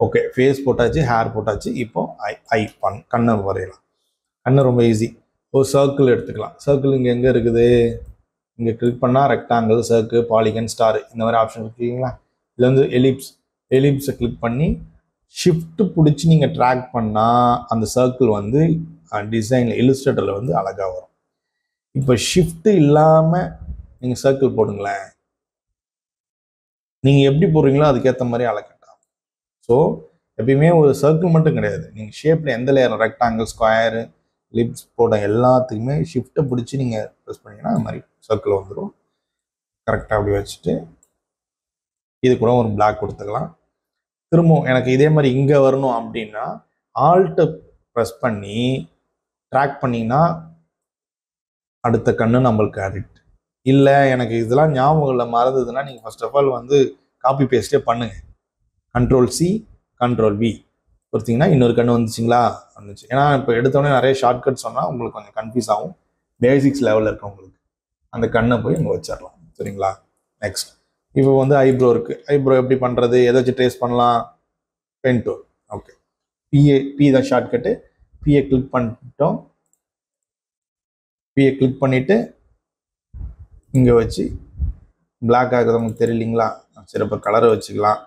ஓகே, ஃபேஸ் போட்டாச்சு, ஹேர் போட்டாச்சு. இப்போ கண்ணை வரையலாம். கண்ணு ரொம்ப ஈஸி. ஒரு சர்க்கிள் எடுத்துக்கலாம். சர்க்கிள் இங்கே எங்கே இருக்குது, இங்கே கிளிக் பண்ணால் ரெக்டாங்கிள், சர்க்கிள், பாலிகன், ஸ்டார் இந்த மாதிரி ஆப்ஷன் இருக்குங்களா. இதில் வந்து எலிப்ஸை கிளிக் பண்ணி ஷிஃப்ட் பிடிச்சி நீங்கள் ட்ராக் பண்ணால் அந்த சர்க்கிள் வந்து டிசைனில் இல்லுஸ்ட்ரேட்டரில் வந்து அழகாக வரும். இப்போ ஷிஃப்ட் இல்லாமல் நீங்கள் சர்க்கிள் போடுங்களேன், நீங்கள் எப்படி போடுறீங்களோ அதுக்கேற்ற மாதிரி அழகாக. ஸோ எப்பயுமே ஒரு சர்க்கிள் மட்டும் கிடையாது, நீங்கள் ஷேப்பில் எந்த லேயர் ரெக்டாங்கிள், ஸ்கொயரு, லிப்ஸ் போட எல்லாத்துக்குமே ஷிஃப்ட்டை பிடிச்சி நீங்கள் ப்ரெஸ் பண்ணிங்கன்னா அது மாதிரி சர்க்கிள் வந்துடும். கரெக்டாக அப்படி வச்சுட்டு இது கூட ஒரு பிளாக் கொடுத்துக்கலாம். திரும்பவும் எனக்கு இதே மாதிரி இங்கே வரணும் அப்படின்னா ஆல்ட்டை ப்ரெஸ் பண்ணி ட்ராக் பண்ணிங்கன்னா அடுத்த கண்ணு நம்மளுக்கு அடிக்ட். இல்லை எனக்கு இதெல்லாம் ஞாபகம் இல்லை மறந்ததுன்னா நீங்கள் ஃபர்ஸ்ட் ஆஃப் ஆல் வந்து காப்பி பேஸ்ட்டே பண்ணுங்கள். Ctrl+C Ctrl+V கொடுத்தீங்கன்னா இன்னொரு கண்ணு வந்துச்சுங்களா, வந்துச்சு. ஏன்னா இப்போ எடுத்தோடனே நிறைய ஷார்ட்கட் சொன்னால் உங்களுக்கு கொஞ்சம் கன்ஃபியூஸ் ஆகும். பேசிக்ஸ் லெவலில் இருக்கவங்களுக்கு அந்த கண்ணை போய் இங்கே வச்சிடலாம். சரிங்களா. நெக்ஸ்ட் இப்போ வந்து ஐப்ரோ இருக்குது. ஐப்ரோ எப்படி பண்ணுறது, எதாச்சும் ட்ரேஸ் பண்ணலாம். Pen tool. ஓகே, பி தான் ஷார்ட்கட்டு. பியை கிளிக் பண்ணிட்டோம். பியை கிளிக் பண்ணிவிட்டு இங்கே வச்சு பிளாக் ஆகுது நமக்கு தெரியலிங்களா. சரி, இப்போ கலரை வச்சுக்கலாம்.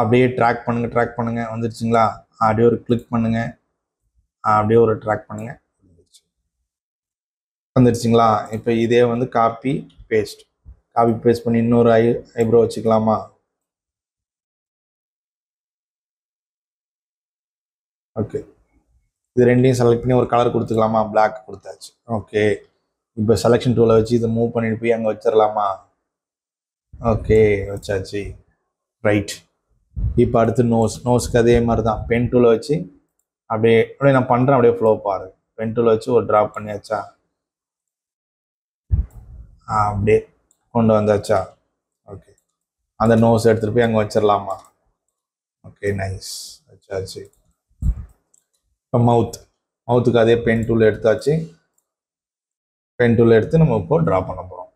அப்படியே ட்ராக் பண்ணுங்க வந்துருச்சுங்களா. அப்படியே ஒரு கிளிக் பண்ணுங்க, அப்படியே ஒரு ட்ராக் பண்ணுங்க, வந்துருச்சுங்களா. இப்போ இதே வந்து காப்பி பேஸ்ட் பண்ணி இன்னொரு ஐப்ரோ வச்சுக்கலாமா. ஓகே, இது ரெண்டையும் செலக்ட் பண்ணி ஒரு கலர் கொடுத்துக்கலாமா? பிளாக் கொடுத்தாச்சு. ஓகே, இப்போ செலெக்ஷன் டூலை வச்சு இதை மூவ் பண்ணிட்டு போய் அங்கே வச்சிடலாமா? ஓகே, வச்சாச்சு. ரைட், இப்போ அடுத்து நோஸ்க்கு அதே மாதிரி தான் பென் டூலை வச்சு அப்படியே நான் பண்ணுறேன், அப்படியே ஃப்ளோ பாரு. பென் டூலை வச்சு ஒரு ட்ராப் பண்ணியாச்சா? அப்படியே கொண்டு வந்தாச்சா? ஓகே, அந்த நோஸ் எடுத்துகிட்டு போய் அங்கே வச்சிடலாமா? ஓகே, நைஸ், வச்சாச்சு. இப்போ மவுத்துக்கு அதே பென் டூல் எடுத்தாச்சு. பென் டூல் எடுத்து நம்ம இப்போ ட்ரா பண்ண போகிறோம்.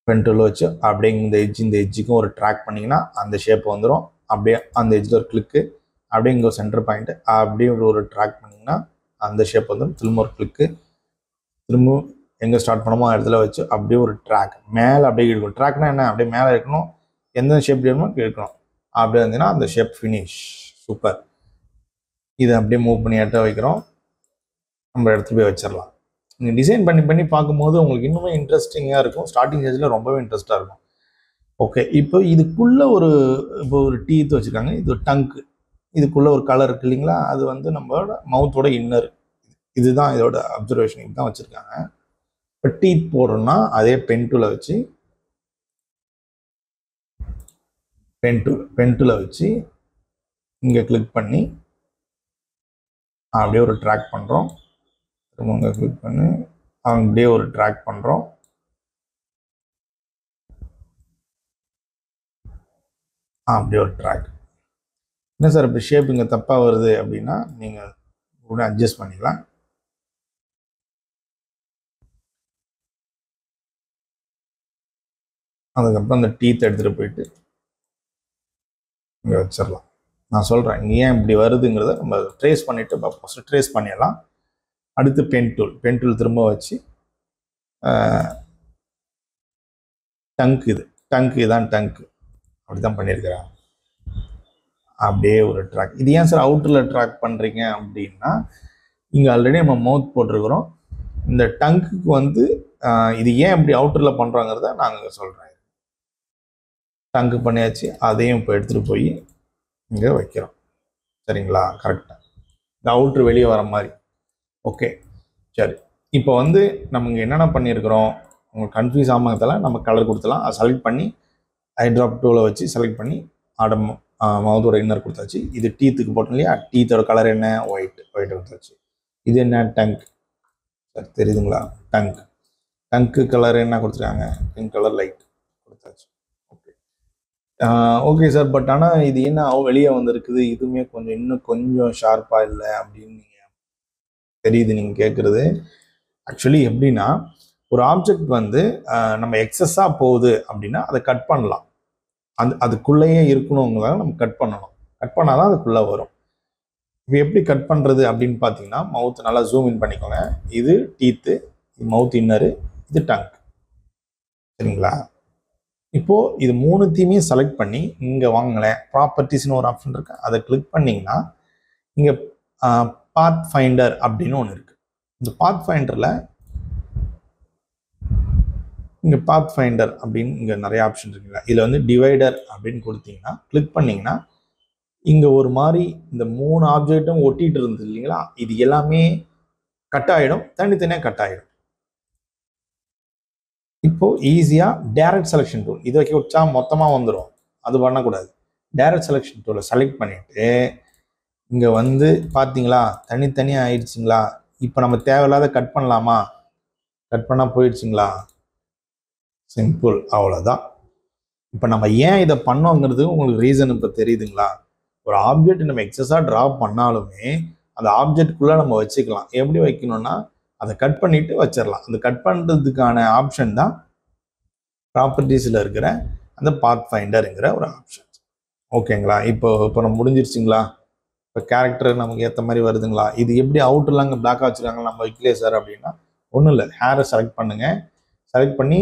பென் டூல் வச்சு அப்படியே இந்த எட்ஜுக்கும் ஒரு ட்ராக் பண்ணிங்கன்னா அந்த ஷேப் வந்துடும். அப்படியே அந்த எட்ஜில் ஒரு கிளிக்கு, அப்படியே இங்கே ஒரு சென்டர் பாயிண்ட்டு, அப்படியே ஒரு ட்ராக் பண்ணிங்கன்னா அந்த ஷேப் வந்துடும். திரும்ப ஒரு கிளிக்கு, திரும்ப எங்கே ஸ்டார்ட் பண்ணமோ இடத்துல வச்சு அப்படியே ஒரு ட்ராக் மேலே அப்படியே இருக்கணும். ட்ராக்னா என்ன? அப்படியே மேலே இருக்கணும், எந்த ஷேப் வேணுமோ இருக்கணும். அப்படியே இருந்ததுன்னா அந்த ஷேப் ஃபினிஷ். சூப்பர். இதை அப்படியே மூவ் பண்ணி எடுத்து வைக்கிறோம், நம்ம எடுத்துகிட்டு போய் வச்சிடலாம். நீங்கள் டிசைன் பண்ணி பார்க்கும்போது உங்களுக்கு இன்னுமே இன்ட்ரெஸ்டிங்காக இருக்கும். ஸ்டார்டிங் ஸ்டேஜில் ரொம்பவே இன்ட்ரெஸ்ட்டாக இருக்கும். ஓகே, இப்போ இதுக்குள்ளே ஒரு டீத் வச்சுருக்காங்க, இது ஒரு டங்க்கு, இதுக்குள்ளே ஒரு கலர் இருக்குது இல்லைங்களா? அது வந்து நம்மளோட மவுத்தோட இன்னர். இதுதான் இதோட அப்சர்வேஷன், இதுதான் வச்சுருக்காங்க. இப்போ டீத் போடுறோம்னா அதே பென் டூலை வச்சு இங்கே கிளிக் பண்ணி அப்படியே ஒரு ட்ராக் பண்ணுறோம். திரும்ப இங்கே கிளிக் பண்ணி அப்படியே ஒரு ட்ராக் பண்ணுறோம். அப்படியே ஒரு ட்ராக். என்ன சார் இப்போ ஷேப் இங்கே தப்பாக வருது அப்படின்னா நீங்கள் கூட அட்ஜஸ்ட் பண்ணிக்கலாம். அதுக்கப்புறம் அந்த டீத் எடுத்துகிட்டு போயிட்டு இங்கே வச்சிடலாம். நான் சொல்கிறேன் இங்கே ஏன் இப்படி வருதுங்கிறத நம்ம ட்ரேஸ் பண்ணிவிட்டு ஃபஸ்ட்டு ட்ரேஸ் பண்ணிடலாம். அடுத்து பென் டூல் திரும்ப வச்சு டங்க் இதுதான் டங்க், அப்படி தான் பண்ணியிருக்கிறாங்க. அப்படியே ஒரு ட்ராக். இது ஏன் சார் அவுட்டரில் ட்ராக் பண்ணுறீங்க அப்படின்னா, இங்கே ஆல்ரெடி நம்ம மவுத் போட்டிருக்கிறோம். இந்த டங்குக்கு வந்து இது ஏன் இப்படி அவுட்டரில் பண்ணுறாங்கிறத நாங்கள் சொல்கிறேன். டங்கு பண்ணியாச்சு, அதையும் இப்போ எடுத்துகிட்டு போய் இங்கே வைக்கிறோம். சரிங்களா? கரெக்டாக இந்த அவுட்ரு வெளியே வர மாதிரி. ஓகே, சரி. இப்போ வந்து நம்ம இங்கே என்னென்ன பண்ணியிருக்கிறோம் உங்களுக்கு கன்ஃபியூஸ் ஆகாததால் நம்ம கலர் கொடுத்துலாம். அதை செலக்ட் பண்ணி ஐட்ராப் டூவில் வச்சு செலக்ட் பண்ணி மவுத்தோட இன்னர் கொடுத்தாச்சு. இது டீத்துக்கு போட்டோம் இல்லையா? டீத்தோட கலர் என்ன? ஒயிட் கொடுத்தாச்சு. இது என்ன? டங்க். சார் தெரியுதுங்களா? டங்க்கு கலர் என்ன கொடுத்துருக்காங்க? பிங்க் கலர் லைட் கொடுத்தாச்சு. Okay, okay sir. பட் ஆனால் இது என்ன வெளியே வந்திருக்குது, இதுவுமே இன்னும் கொஞ்சம் ஷார்ப்பாக இல்லை அப்படின்னு நீங்கள் தெரியுது நீங்கள் கேட்குறது. ஆக்சுவலி எப்படின்னா, ஒரு ஆப்ஜெக்ட் வந்து நம்ம எக்ஸஸாக போகுது அப்படின்னா அதை கட் பண்ணலாம். அதுக்குள்ளேயே இருக்கணுங்கிறத நம்ம கட் பண்ணணும். கட் பண்ணால் தான் அதுக்குள்ளே வரும். இப்போ எப்படி கட் பண்ணுறது அப்படின்னு பார்த்தீங்கன்னா, மவுத் நல்லா ஜூம் இன் பண்ணிக்கோங்க. இது டீத்து, இது மவுத் இன்னரு, இது டங்க். சரிங்களா? இப்போது இது மூணுத்தையுமே செலக்ட் பண்ணி இங்கே வாங்களேன், ப்ராப்பர்ட்டிஸ்னு ஒரு ஆப்ஷன் இருக்குது, அதை கிளிக் பண்ணிங்கன்னா இங்கே பாத் ஃபைண்டர் அப்படின்னு ஒன்று இருக்குது. இந்த பாத் ஃபைண்டரில் இங்கே பாத் ஃபைண்டர் அப்படின்னு இங்கே நிறைய ஆப்ஷன் இருக்குங்க. இதில் வந்து டிவைடர் அப்படின்னு கொடுத்தீங்கன்னா கிளிக் பண்ணிங்கன்னா இங்கே ஒரு மாதிரி இந்த 3 ஆப்ஜெக்டும் ஒட்டிகிட்டு இருந்தது இல்லைங்களா? இது எல்லாமே கட் ஆகிடும், தனித்தனியாக கட் ஆகிடும். இப்போது ஈஸியாக டைரக்ட் செலெக்ஷன் டூல் இதை வைக்க வச்சா மொத்தமாக வந்துடும். அது பண்ணக்கூடாது. டைரக்ட் செலெக்ஷன் டூலை செலக்ட் பண்ணிவிட்டு இங்கே வந்து பார்த்தீங்களா தனித்தனியாக ஆயிடுச்சுங்களா? இப்போ நம்ம தேவையில்லாத கட் பண்ணலாமா? கட் பண்ணால் போயிடுச்சுங்களா? சிம்பிள், அவ்வளோதான். இப்போ நம்ம ஏன் இதை பண்ணோங்கிறது உங்களுக்கு ரீசன் இப்போ தெரியுதுங்களா? ஒரு ஆப்ஜெக்ட் நம்ம எக்ஸஸாக ட்ரா பண்ணாலுமே அந்த ஆப்ஜெக்டுக்குள்ளே நம்ம வச்சுக்கலாம். எப்படி வைக்கணும்னா அதை கட் பண்ணிவிட்டு வச்சிடலாம். அந்த கட் பண்ணுறதுக்கான ஆப்ஷன் தான் ப்ராப்பர்ட்டிஸில் இருக்கிற அந்த பாத் ஃபைண்டருங்கிற ஒரு ஆப்ஷன். ஓகேங்களா? இப்போ நம்ம முடிஞ்சிருச்சுங்களா? இப்போ கேரக்டர் நமக்கு ஏற்ற மாதிரி வருதுங்களா? இது எப்படி அவுட்டர்லாம் அங்கே பிளாக்காக வச்சுருக்காங்க நம்ம வைக்கலையே சார் அப்படின்னா ஒன்றும் இல்லை. ஹேரை செலக்ட் பண்ணுங்கள். செலக்ட் பண்ணி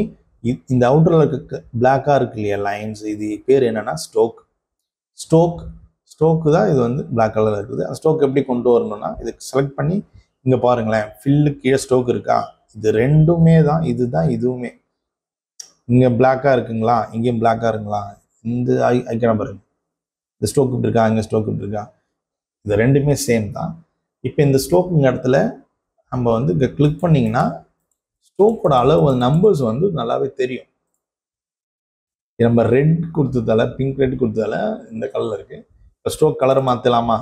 இந்த அவுட்டரில் இருக்க பிளாக்காக இருக்கு இல்லையா லைன்ஸ், இது பேர் என்னென்னா ஸ்டோக்கு தான். இது வந்து பிளாக் கலரில் இருக்குது. அந்த ஸ்டோக் எப்படி கொண்டு வரணும்னா இதுக்கு செலக்ட் பண்ணி இங்கே பாருங்களேன், ஃபில்லு கீழே ஸ்டோக் இருக்கா? இது ரெண்டுமே தான், இதுவுமே இங்கே பிளாக்காக இருக்குங்களா, இங்கேயும் பிளாக்காக இருக்குங்களா? இந்த ஐக்கனை பாருங்க, இந்த ஸ்டோக் இப்படி இருக்கா, இங்கே ஸ்டோக் இப்படி இருக்கா. இது ரெண்டுமே சேம் தான். இப்போ இந்த ஸ்ட்ரோக்குங்க இடத்துல நம்ம வந்து இங்கே கிளிக் பண்ணிங்கன்னா ஸ்ட்ரோக்கோட அளவு நம்பர்ஸ் வந்து நல்லாவே தெரியும். நம்ம ரெட் கொடுத்ததால, பிங்க் ரெட் கொடுத்ததால இந்த கலரில் இருக்குது. இப்போ ஸ்ட்ரோக் கலரை மாற்றலாமா?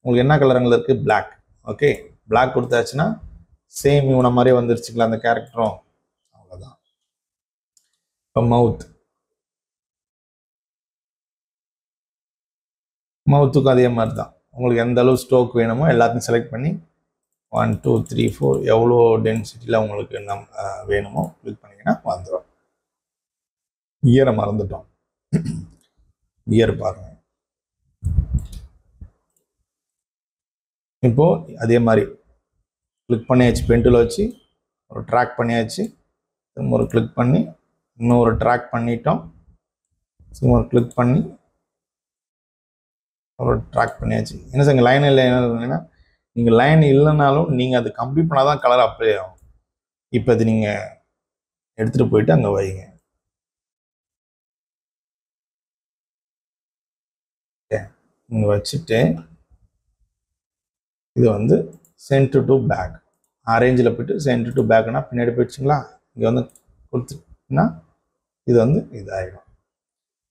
உங்களுக்கு என்ன கலருங்களில் இருக்குது? பிளாக். ஓகே, பிளாக் கொடுத்தாச்சுன்னா சேம் இவனை மாதிரியே வந்துருச்சுங்களா அந்த கேரக்டரும். அவ்வளோதான். இப்போ மவுத்துக்கும் அதே மாதிரி தான். உங்களுக்கு எந்த அளவு ஸ்ட்ரோக் வேணுமோ எல்லாத்தையும் செலக்ட் பண்ணி 1 2 3 4 எவ்வளோ டென்சிட்டியில் உங்களுக்கு வேணுமோ கிளிக் பண்ணிங்கன்னா வந்துடும். இயரை மறந்துட்டோம். இயர் பாருங்க. இப்போ அதே மாதிரி கிளிக் பண்ணியாச்சு, பென்டூலை வச்சு ஒரு ட்ராக் பண்ணியாச்சு, திரும்ப ஒரு கிளிக் பண்ணி இன்னொரு ட்ராக் பண்ணிட்டோம், திரும்ப ஒரு கிளிக் பண்ணி ஒரு ட்ராக் பண்ணியாச்சு. என்ன சார் இங்கே லைன் இல்லை என்ன? நீங்கள் லைன் இல்லைனாலும் நீங்கள் அது கம்ப்ளீட் பண்ணால் தான் கலர் அப்ளை ஆகும். இப்போ அது நீங்கள் எடுத்துகிட்டு போயிட்டு அங்கே வைங்க. ஓகே, இங்கே வச்சுட்டு இது வந்து சென்டர் டு பேக் அரேஞ்சில் போய்ட்டு சென்டர் டு பேக்னா பின்னாடி போயிடுச்சுங்களா. இங்கே வந்து கொடுத்துட்டுனா இது வந்து இதாகிடும்.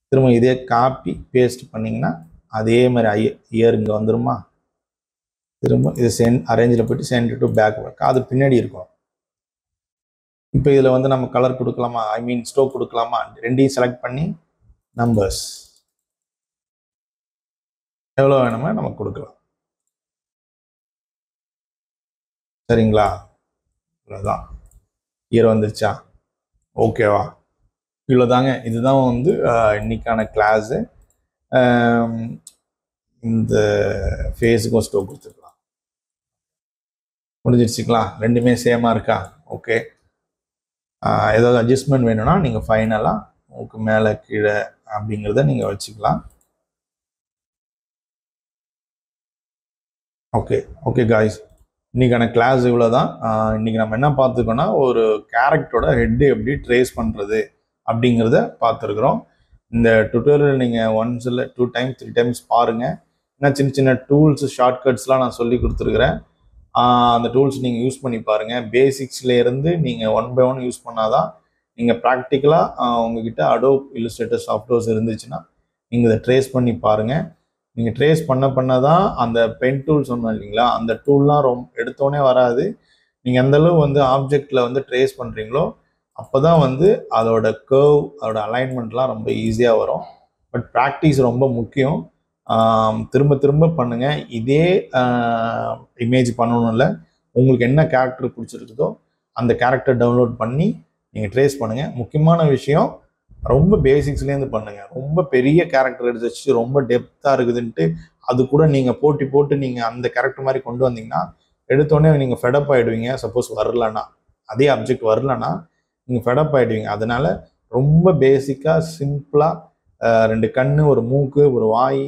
திரும்ப இதே காப்பி பேஸ்ட் பண்ணிங்கன்னா அதே மாதிரி இயர் இங்கே வந்துடுமா. திரும்ப இது அரேஞ்சில் போய்ட்டு சென்டர் டு பேக் அது பின்னாடி இருக்கும். இப்போ இதில் வந்து நம்ம கலர் கொடுக்கலாமா, ஐ மீன் ஸ்ட்ரோக் கொடுக்கலாமா? ரெண்டையும் செலக்ட் பண்ணி நம்பர்ஸ் எவ்வளோ வேணுமோ நம்ம கொடுக்கலாம். சரிங்களா? இவ்வளோதான். இயர் வந்துருச்சா? ஓகேவா? இவ்வளோதாங்க. இதுதான் வந்து இன்னைக்கான கிளாஸு. இந்த ஃபேஸுக்கும் ஸ்ட்ரோக் கொடுத்துக்கலாம். முடிஞ்சிருச்சுங்களா? ரெண்டுமே சேமாக இருக்கா? ஓகே. ஏதாவது அட்ஜஸ்ட்மெண்ட் வேணும்னா நீங்கள் ஃபைனலாக உங்களுக்கு மேலே கீழே அப்படிங்கிறத நீங்கள் வச்சுக்கலாம். ஓகே ஓகே காய்ஸ், இன்றைக்கான கிளாஸ் இவ்வளோ தான். இன்றைக்கி நம்ம என்ன பார்த்துருக்கோன்னா ஒரு கேரக்டரோட ஹெட்டு எப்படி ட்ரேஸ் பண்ணுறது அப்படிங்கிறத பார்த்துருக்குறோம். இந்த டுட்டோரியல் நீங்கள் ஒன்ஸ் இல்லை 2 டைம்ஸ் 3 டைம்ஸ் பாருங்கள். ஏன்னா சின்ன சின்ன டூல்ஸ் ஷார்ட்கட்ஸ்லாம் நான் சொல்லி கொடுத்துருக்குறேன். அந்த டூல்ஸ் நீங்கள் யூஸ் பண்ணி பாருங்கள். பேசிக்ஸ்லேருந்து நீங்கள் 1 by 1 யூஸ் பண்ணாதான் நீங்கள் ப்ராக்டிக்கலாக உங்ககிட்ட அடோப் இல்லுஸ்ட்ரேட்டர் சாஃப்ட்வேர்ஸ் இருந்துச்சுன்னா நீங்கள் இதை ட்ரேஸ் பண்ணி பாருங்கள். நீங்கள் ட்ரேஸ் பண்ண தான் அந்த பென் டூல் சொன்னோம் இல்லைங்களா, அந்த டூல்லாம் எடுத்தோடனே வராது. நீங்கள் எந்தளவு வந்து ஆப்ஜெக்டில் வந்து ட்ரேஸ் பண்ணுறீங்களோ அப்போ தான் வந்து அதோட கர்வ், அதோட அலைன்மெண்ட்லாம் ரொம்ப ஈஸியாக வரும். பட் ப்ராக்டிஸ் ரொம்ப முக்கியம். திரும்ப திரும்ப பண்ணுங்கள். இதே இமேஜ் பண்ணணும் இல்லை, உங்களுக்கு என்ன கேரக்டர் பிடிச்சிருக்குதோ அந்த கேரக்டர் டவுன்லோட் பண்ணி நீங்கள் ட்ரேஸ் பண்ணுங்கள். முக்கியமான விஷயம், ரொம்ப பேசிக்ஸ்லேருந்து பண்ணுங்கள். ரொம்ப பெரிய கேரக்டர் எடுத்து வச்சு ரொம்ப டெப்த்தாக இருக்குதுன்ட்டு அது கூட நீங்கள் போட்டு நீங்கள் அந்த கேரக்டர் மாதிரி கொண்டு வந்தீங்கன்னா எடுத்தோடனே நீங்கள் ஃபெடப் ஆகிடுவீங்க. சப்போஸ் வரலன்னா, அதே அப்ஜெக்ட் வரலன்னா நீங்கள் ஃபெடப் ஆகிடுவீங்க. அதனால் ரொம்ப பேசிக்காக சிம்பிளாக 2 கண், ஒரு மூக்கு, ஒரு வாய்,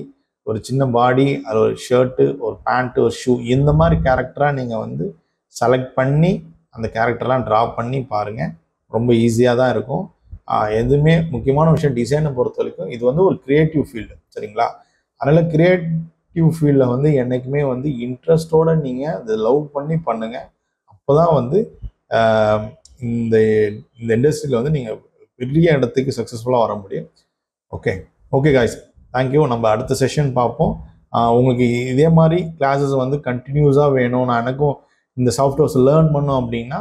ஒரு சின்ன பாடி, அது ஒரு ஷர்ட்டு, ஒரு பேண்ட்டு, ஒரு ஷூ, இந்த மாதிரி கேரக்டராக நீங்கள் வந்து செலக்ட் பண்ணி அந்த கேரக்டர்லாம் ட்ரா பண்ணி பாருங்கள். ரொம்ப ஈஸியாக தான் இருக்கும். எதுவுமே முக்கியமான விஷயம், டிசைனை பொறுத்த வரைக்கும் இது வந்து ஒரு க்ரியேட்டிவ் ஃபீல்டு. சரிங்களா? அதனால் க்ரியேட்டிவ் ஃபீல்டில் வந்து என்றைக்குமே வந்து இன்ட்ரெஸ்டோடு நீங்கள் அதை லவ் பண்ணி பண்ணுங்கள். அப்போ தான் வந்து இந்த இண்டஸ்ட்ரியில் வந்து நீங்கள் பெரிய இடத்துக்கு சக்ஸஸ்ஃபுல்லாக வர முடியும். Okay okay guys, thank you. நம்ம அடுத்த செஷன் பார்ப்போம். உங்களுக்கு இதே மாதிரி கிளாஸஸ் வந்து கண்டினியூஸாக வேணும், நான் எனக்கும் இந்த சாஃப்ட்வேர்ஸ் லேர்ன் பண்ணோம் அப்படின்னா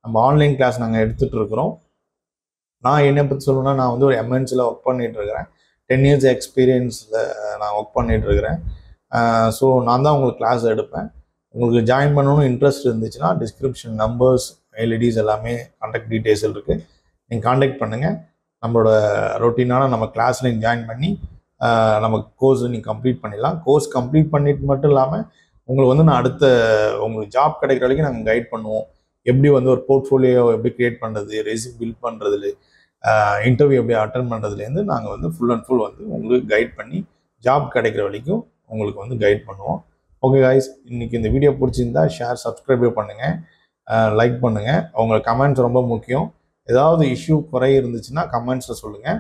நம்ம ஆன்லைன் கிளாஸ் நாங்கள் எடுத்துகிட்டு இருக்கிறோம். நான் என்னை பற்றி சொல்லணும்னா, நான் வந்து ஒரு எம்என்சியில் ஒர்க் பண்ணிகிட்ருக்கிறேன். 10 years எக்ஸ்பீரியன்ஸில் நான் ஒர்க் பண்ணிகிட்ருக்கிறேன். ஸோ நான் தான் உங்களுக்கு கிளாஸ் எடுப்பேன். உங்களுக்கு ஜாயின் பண்ணணும்னு இன்ட்ரெஸ்ட் இருந்துச்சுன்னா டிஸ்கிரிப்ஷன் நம்பர்ஸ், மெயில் ஐடிஸ் எல்லாமே கான்டாக்ட் டீட்டெயில்ஸ் இருக்குது. நீங்கள் கான்டாக்ட் பண்ணுங்கள். நம்மளோட ரொட்டீனான நம்ம கிளாஸில் நீங்கள் ஜாயின் பண்ணி நம்ம கோர்ஸ் நீங்கள் கம்ப்ளீட் பண்ணிடலாம். கோர்ஸ் கம்ப்ளீட் பண்ணிட்டு மட்டும் இல்லாமல் உங்களுக்கு வந்து நான் அடுத்த உங்களுக்கு ஜாப் கிடைக்கிற வரைக்கும் நாங்கள் கைட் பண்ணுவோம். எப்படி வந்து ஒரு போர்ட்ஃபோலியோ எப்படி க்ரியேட் பண்ணுறது, ரெஸ்யூம் பில்ட் பண்ணுறதுல, இன்டர்வியூ எப்படி அட்டன் பண்ணுறதுலேருந்து நாங்கள் வந்து ஃபுல் அண்ட் ஃபுல் வந்து உங்களுக்கு கைட் பண்ணி ஜாப் கிடைக்கிற வரைக்கும் உங்களுக்கு வந்து கைட் பண்ணுவோம். ஓகே காய்ஸ், இன்றைக்கி இந்த வீடியோ பிடிச்சிருந்தா ஷேர், சப்ஸ்கிரைபே பண்ணுங்கள், லைக் பண்ணுங்கள். உங்களுக்கு கமெண்ட்ஸ் ரொம்ப முக்கியம். ஏதாவது இஷ்யூ குறை இருந்துச்சுன்னா கமெண்ட்ஸில் சொல்லுங்கள்.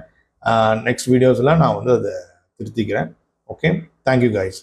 நெக்ஸ்ட் வீடியோஸில் நான் வந்து அதை திருத்திக்கிறேன். Okay, thank you guys.